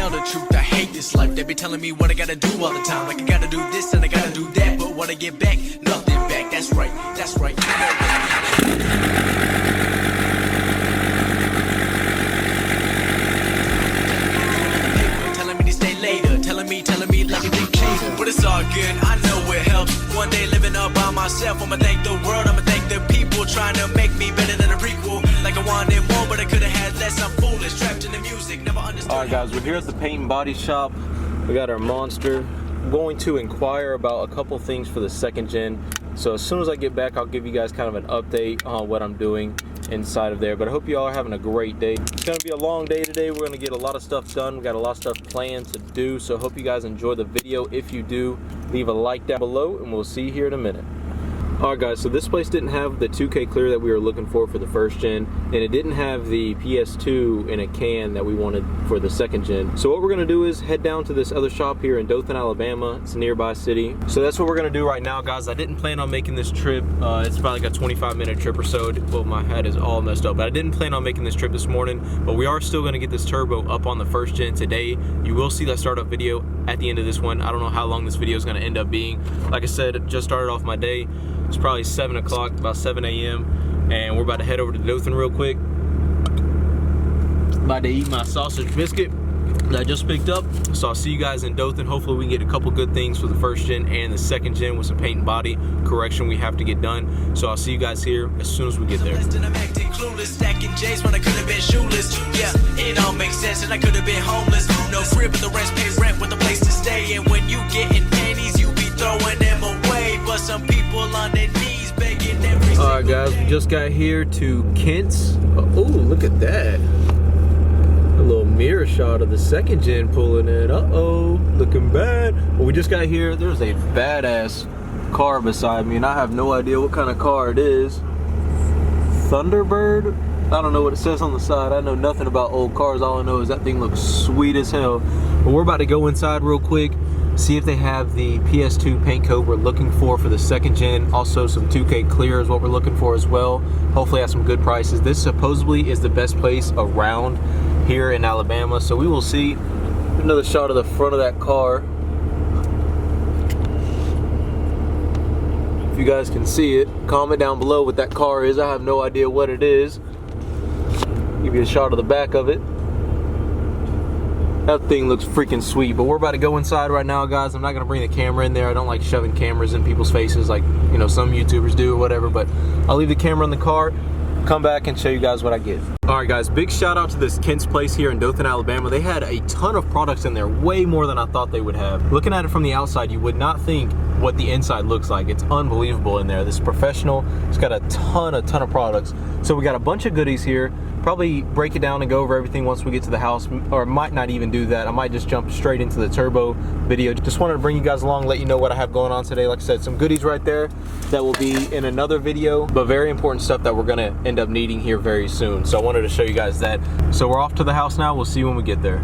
tell the truth, I hate this life. They be telling me what I gotta do all the time. Like I gotta do this and I gotta do that. But what I get back, nothing back. That's right, that's right. Telling me to stay later, telling me like a dictator. But it's all good, I know it helps. One day living up by myself, I'ma thank the world, I'ma thank the people trying to make me better than a prequel. Like I wanted more, but I could've had less. I'm foolish, trapped in the music, never understood. Alright guys, we're here at the paint and body shop. We got our Monster. I'm going to inquire about a couple things for the second gen. So as soon as I get back, I'll give you guys kind of an update on what I'm doing inside of there. But I hope you all are having a great day. It's gonna be a long day today. We're gonna get a lot of stuff done. We got a lot of stuff planned to do. So I hope you guys enjoy the video. If you do, leave a like down below and we'll see you here in a minute. Alright guys, so this place didn't have the 2K clear that we were looking for the first gen, and it didn't have the PS2 in a can that we wanted for the second gen. So what we're gonna do is head down to this other shop here in Dothan, Alabama. It's a nearby city. So that's what we're gonna do right now, guys. I didn't plan on making this trip. It's probably like a 25-minute trip or so. Well, my head is all messed up, but I didn't plan on making this trip this morning, but we are still gonna get this turbo up on the first gen today. You will see that startup video at the end of this one. I don't know how long this video is gonna end up being. Like I said, it just started off my day. It's probably 7 o'clock, about 7 a.m. and we're about to head over to Dothan real quick. About to eat my sausage biscuit that I just picked up. So I'll see you guys in Dothan. Hopefully we can get a couple good things for the first gen and the second gen with some paint and body correction we have to get done. So I'll see you guys here as soon as we get there. Stacking J's when I could have been shoeless. Yeah, it all makes sense, and I could have been homeless. No crib, but the rest pay rent with a place to stay. And when you getting panties, you be throwing them away. But some people on their knees begging every. Alright guys, we just got here to Kent's. Oh, look at that. A little mirror shot of the second gen pulling in. Uh-oh, looking bad. Well, we just got here. There's a badass car beside me, and I have no idea what kind of car it is. Thunderbird? I don't know what it says on the side. I know nothing about old cars. All I know is that thing looks sweet as hell. But we're about to go inside real quick, see if they have the PS2 paint coat we're looking for the second gen. Also some 2K clear is what we're looking for as well. Hopefully at some good prices. This supposedly is the best place around here in Alabama, so we will see. Another shot of the front of that car. If you guys can see it, comment down below what that car is. I have no idea what it is. Give you a shot of the back of it. That thing looks freaking sweet, but we're about to go inside right now, guys. I'm not gonna bring the camera in there. I don't like shoving cameras in people's faces like, you know, some YouTubers do or whatever, but I'll leave the camera in the car, come back and show you guys what I get. All right guys, big shout out to this Kent's place here in Dothan, Alabama. They had a ton of products in there, way more than I thought they would have. Looking at it from the outside, you would not think what the inside looks like. It's unbelievable in there. This is professional. It's got a ton of products. So we got a bunch of goodies here. Probably break it down and go over everything once we get to the house, or might not even do that. I might just jump straight into the turbo video. Just wanted to bring you guys along, let you know what I have going on today. Like I said, some goodies right there that will be in another video, but very important stuff that we're gonna end up needing here very soon. So I wanted to show you guys that. So we're off to the house now. We'll see you when we get there.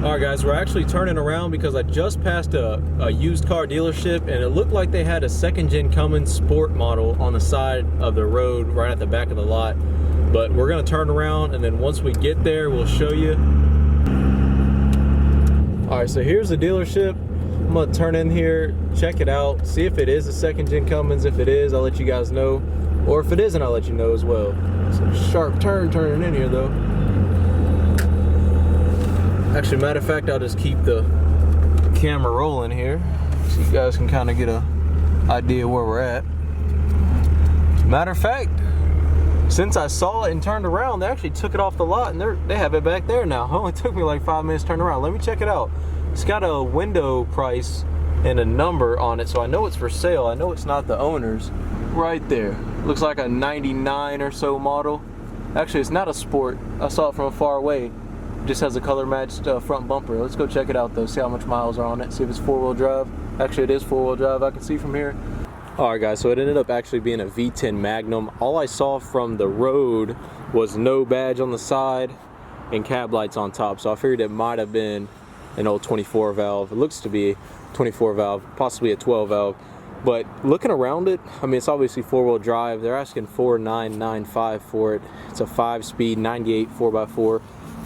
All right guys, we're actually turning around because I just passed a used car dealership, and it looked like they had a second gen Cummins sport model on the side of the road right at the back of the lot. But we're gonna turn around, and then once we get there, we'll show you. All right, so here's the dealership. I'm gonna turn in here, check it out, see if it is a second gen Cummins. If it is, I'll let you guys know. Or if it isn't, I'll let you know as well. Some sharp turn turning in here though. Actually, matter of fact, I'll just keep the camera rolling here so you guys can kind of get an idea where we're at. Matter of fact, since I saw it and turned around, they actually took it off the lot, and they have it back there now. It only took me like 5 minutes to turn around. Let me check it out. It's got a window price and a number on it, so I know it's for sale. I know it's not the owner's. Right there. Looks like a 99 or so model. Actually, it's not a sport. I saw it from far away. It just has a color matched front bumper. Let's go check it out though, see how much miles are on it, see if it's 4-wheel drive. Actually, it is 4-wheel drive, I can see from here. Alright guys, so it ended up actually being a V10 Magnum. All I saw from the road was no badge on the side and cab lights on top, so I figured it might have been an old 24 valve. It looks to be 24 valve, possibly a 12 valve. But looking around it, I mean, it's obviously 4-wheel drive. They're asking $4,995 for it. It's a 5-speed 98 4x4.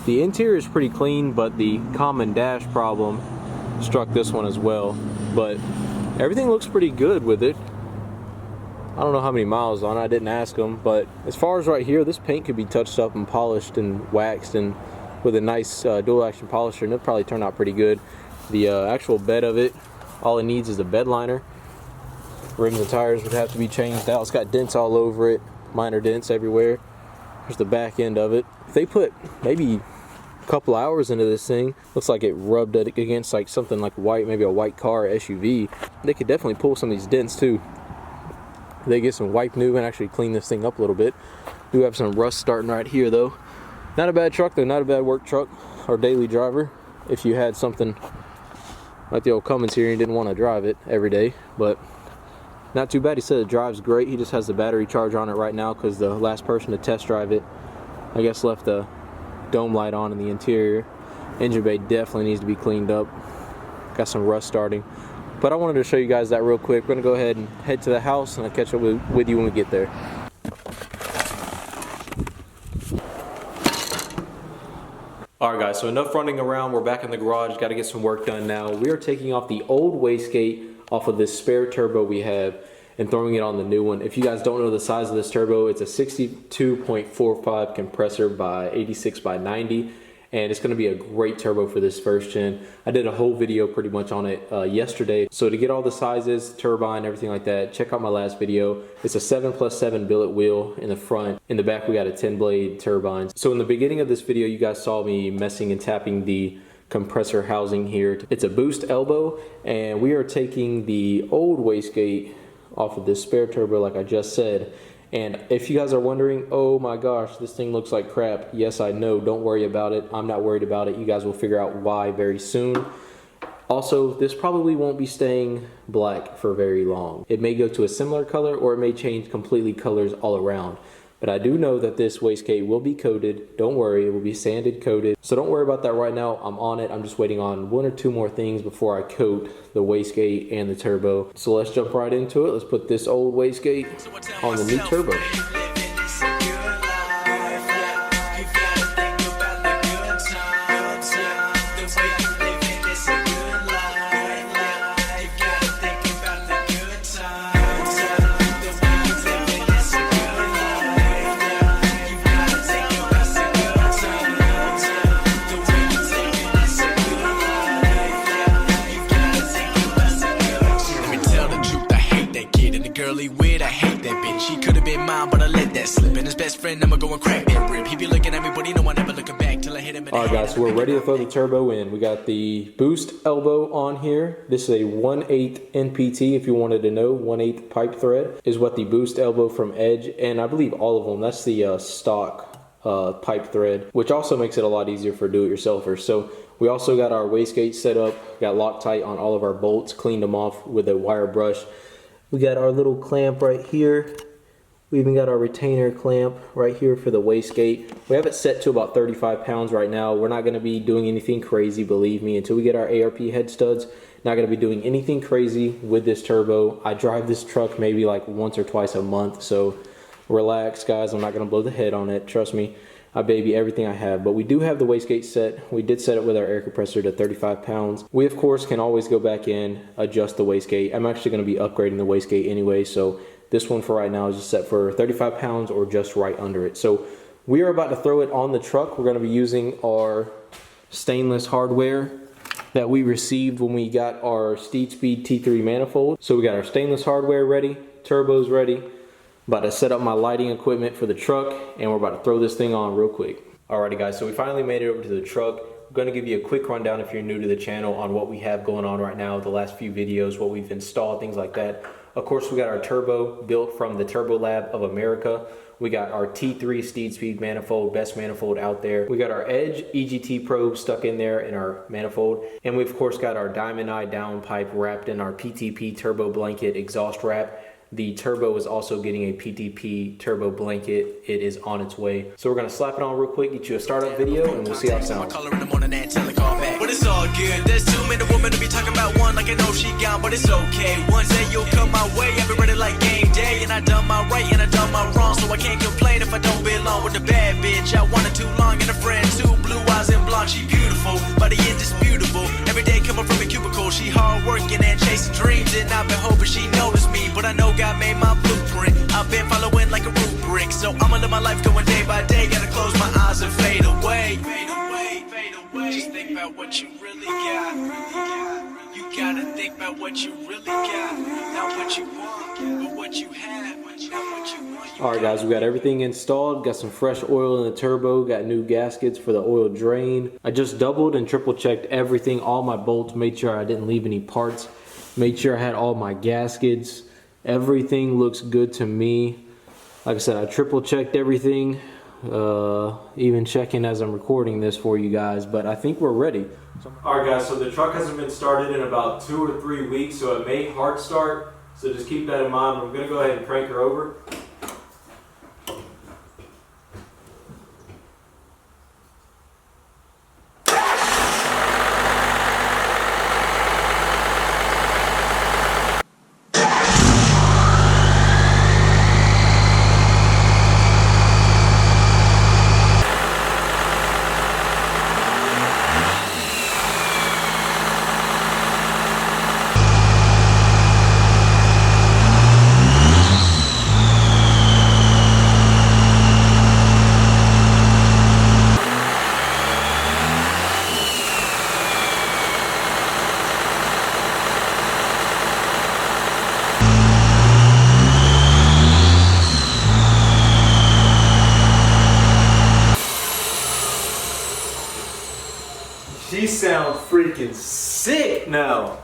The interior is pretty clean, but the common dash problem struck this one as well. But everything looks pretty good with it. I don't know how many miles on it, I didn't ask them, but as far as right here, this paint could be touched up and polished and waxed, and with a nice dual action polisher, and it'll probably turn out pretty good. The actual bed of it, all it needs is a bed liner. Rims and tires would have to be changed out. It's got dents all over it, minor dents everywhere. There's the back end of it. If they put maybe a couple hours into this thing, looks like it rubbed it against like something like white, maybe a white car or SUV. They could definitely pull some of these dents too. They get some wipe new and actually clean this thing up a little bit. Do have some rust starting right here though. Not a bad truck though, not a bad work truck or daily driver. If you had something like the old Cummins here and you didn't want to drive it every day, but not too bad. He said it drives great. He just has the battery charge on it right now because the last person to test drive it, I guess, left the dome light on in the interior. Engine bay definitely needs to be cleaned up. Got some rust starting. But I wanted to show you guys that real quick. We're going to go ahead and head to the house, and I'll catch up with you when we get there. Alright guys, so enough running around. We're back in the garage. Got to get some work done now. We are taking off the old wastegate off of this spare turbo we have and throwing it on the new one. If you guys don't know the size of this turbo, it's a 62.45 compressor by 86 by 90, and it's going to be a great turbo for this first gen. I did a whole video pretty much on it yesterday. So to get all the sizes, turbine, everything like that, check out my last video. It's a 7+7 billet wheel in the front. In the back we got a 10 blade turbine. So in the beginning of this video you guys saw me messing and tapping the compressor housing here. It's a boost elbow, and we are taking the old wastegate off of this spare turbo like I just said. And if you guys are wondering, oh my gosh, this thing looks like crap, yes I know, don't worry about it. I'm not worried about it. You guys will figure out why very soon. Also, this probably won't be staying black for very long. It may go to a similar color, or it may change completely colors all around. But I do know that this wastegate will be coated. Don't worry, it will be sanded coated. So don't worry about that right now. I'm on it. I'm just waiting on one or two more things before I coat the wastegate and the turbo. So let's jump right into it. Let's put this old wastegate on the new turbo. Alright guys, so we're ready to throw the turbo in. We got the boost elbow on here. This is a 1/8 NPT, if you wanted to know. 1/8 pipe thread is what the boost elbow from Edge, and I believe all of them, that's the stock pipe thread, which also makes it a lot easier for do-it-yourselfers. So we also got our wastegate set up, got Loctite on all of our bolts, cleaned them off with a wire brush. We got our little clamp right here. We even got our retainer clamp right here for the wastegate. We have it set to about 35 pounds right now. We're not going to be doing anything crazy, believe me, until we get our ARP head studs. Not going to be doing anything crazy with this turbo. I drive this truck maybe like once or twice a month, so relax guys. I'm not going to blow the head on it. Trust me, I baby everything I have. But we do have the wastegate set. We did set it with our air compressor to 35 pounds. We of course can always go back in, adjust the wastegate. I'm actually going to be upgrading the wastegate anyway, so this one for right now is just set for 35 pounds or just right under it. So we are about to throw it on the truck. We're going to be using our stainless hardware that we received when we got our Steed Speed T3 manifold. So we got our stainless hardware ready, turbos ready. About to set up my lighting equipment for the truck, and we're about to throw this thing on real quick. Alrighty guys, so we finally made it over to the truck. I'm going to give you a quick rundown if you're new to the channel on what we have going on right now, the last few videos, what we've installed, things like that. Of course, we got our turbo built from the Turbo Lab of America. We got our T3 Steed Speed manifold, best manifold out there. We got our Edge EGT probe stuck in there in our manifold. And we of course got our Diamond Eye downpipe wrapped in our PTP turbo blanket exhaust wrap. The turbo is also getting a PTP turbo blanket. It is on its way. So we're gonna slap it on real quick, get you a startup video, and we'll see how it sounds. But it's all good. There's too many women to be talking about one like I know she gone, but it's okay. One day you'll come my way. I'll be ready like game day, and I done my right and I done my wrong, so I can't complain if I don't belong with the bad bitch. I wanted too long and a friend too, blue eyes. she beautiful, body indisputable. Every day coming from a cubicle, she hard working and chasing dreams. And I've been hoping she noticed me, but I know God made my blueprint. I've been following like a rubric, so I'ma live my life going day by day. Gotta close my eyes and fade away. Fade away, fade away. Just think about what you really got. You gotta think about what you really got. Not what you want, but what you have. Not what you want. Alright guys, we got everything installed, got some fresh oil in the turbo, got new gaskets for the oil drain. I just doubled and triple checked everything, all my bolts, made sure I didn't leave any parts, made sure I had all my gaskets. Everything looks good to me. Like I said, I triple checked everything, even checking as I'm recording this for you guys, but I think we're ready. Alright guys, so the truck hasn't been started in about 2 or 3 weeks, so it may hard start. So just keep that in mind. We're going to go ahead and crank her over. She sounds freaking sick now.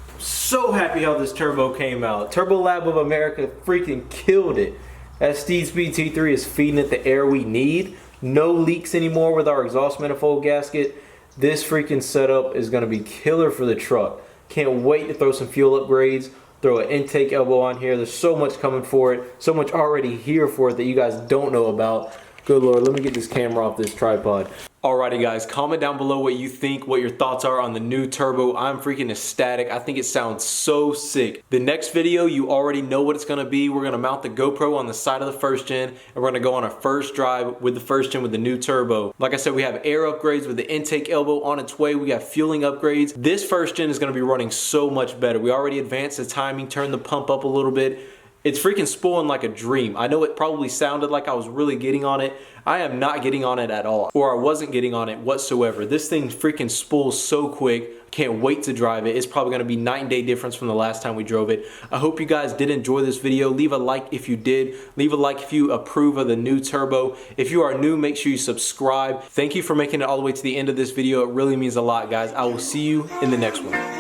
I'm so happy how this turbo came out. Turbo Lab of America freaking killed it. That Steed Speed T3 is feeding it the air we need. No leaks anymore with our exhaust manifold gasket. This freaking setup is gonna be killer for the truck. Can't wait to throw some fuel upgrades, throw an intake elbow on here. There's so much coming for it, so much already here for it that you guys don't know about. Good Lord, let me get this camera off this tripod. Alrighty guys, comment down below what you think, what your thoughts are on the new turbo. I'm freaking ecstatic. I think it sounds so sick. The next video, you already know what it's gonna be. We're gonna mount the GoPro on the side of the first gen, and we're gonna go on our first drive with the first gen with the new turbo. Like I said, we have air upgrades with the intake elbow on its way. We got fueling upgrades. This first gen is gonna be running so much better. We already advanced the timing, turned the pump up a little bit. It's freaking spooling like a dream. I know it probably sounded like I was really getting on it. I am not getting on it at all, or I wasn't getting on it whatsoever. This thing freaking spools so quick. Can't wait to drive it. It's probably gonna be night and day difference from the last time we drove it. I hope you guys did enjoy this video. Leave a like if you did. Leave a like if you approve of the new turbo. If you are new, make sure you subscribe. Thank you for making it all the way to the end of this video. It really means a lot, guys. I will see you in the next one.